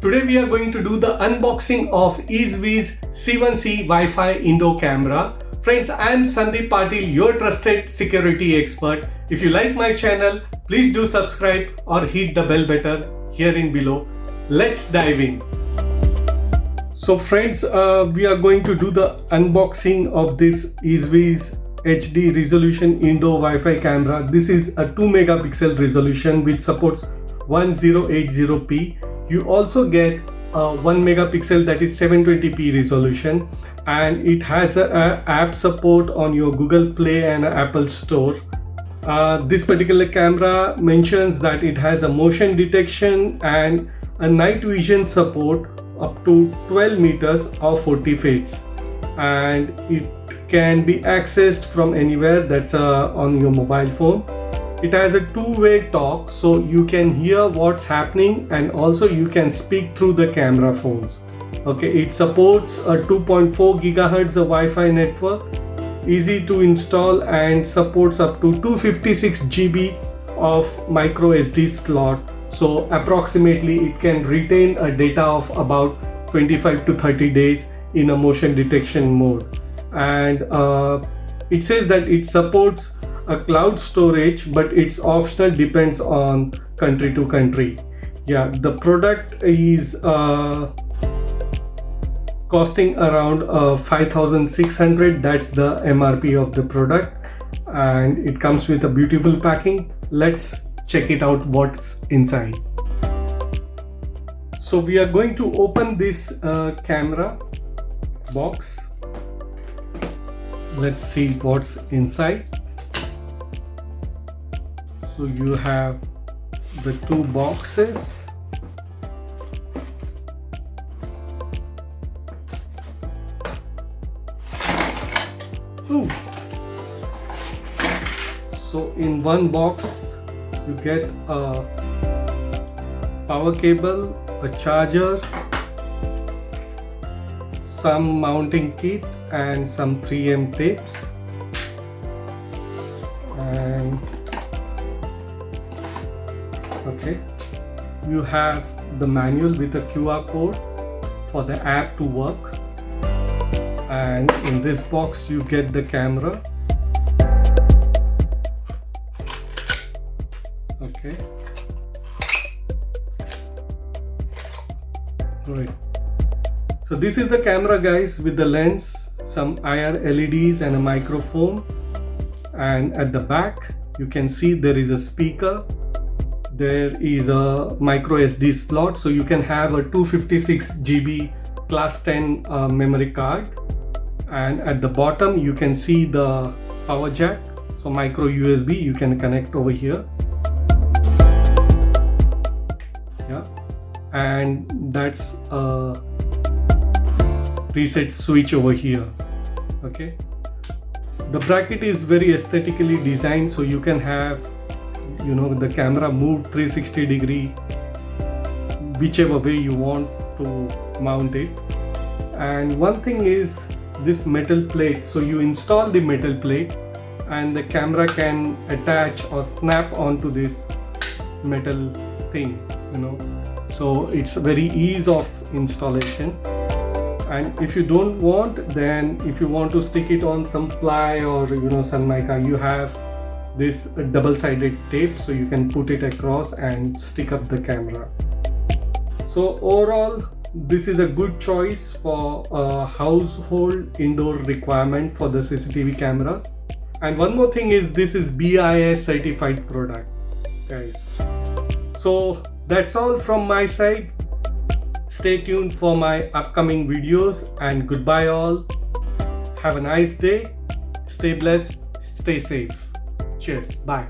Today we are going to do the unboxing of Ezviz C1C Wi-Fi indoor camera. Friends, I am Sandeep Patil, your trusted security expert. If you like my channel, please do subscribe or hit the bell button here in below. Let's dive in. So friends, we are going to do the unboxing of this Ezviz HD resolution indoor Wi-Fi camera. This is a 2 megapixel resolution which supports 1080p. You also get a 1 megapixel that is 720p resolution, and it has a app support on your Google Play and Apple Store. This particular camera mentions that it has a motion detection and a night vision support up to 12 meters or 40 feet, and it can be accessed from anywhere, that's on your mobile phone. It has a two-way talk, so you can hear what's happening and also you can speak through the camera phones. Okay, it supports a 2.4 gigahertz Wi-Fi network, easy to install, and supports up to 256 GB of micro SD slot. So approximately it can retain a data of about 25 to 30 days in a motion detection mode. And it says that it supports a cloud storage, but it's optional, depends on country to country. Yeah, the product is costing around 5,600. That's the MRP of the product, and it comes with a beautiful packing. Let's check it out what's inside. So we are going to open this camera box. Let's see what's inside. So you have the two boxes. Ooh. So in one box you get a power cable, a charger, some mounting kit, and some 3M tapes. And okay, you have the manual with a QR code for the app to work, and in this box you get the camera. Okay, right. So this is the camera, guys, with the lens, some IR LEDs and a microphone, and at the back you can see there is a speaker. There is a micro SD slot, so you can have a 256 GB class 10 memory card. And at the bottom you can see the power jack, so micro USB you can connect over here. Yeah, and that's a reset switch over here. Okay, the bracket is very aesthetically designed, so you can have, you know, the camera moved 360 degree whichever way you want to mount it. And one thing is this metal plate, so you install the metal plate and the camera can attach or snap onto this metal thing, you know, so it's very ease of installation. And if you don't want, then if you want to stick it on some ply or, you know, some mica, you have this double-sided tape, so you can put it across and stick up the camera. So overall, this is a good choice for a household indoor requirement for the CCTV camera. And one more thing is, this is BIS certified product, guys. So that's all from my side. Stay tuned for my upcoming videos, and goodbye all. Have a nice day. Stay blessed. Stay safe. Cheers. Bye.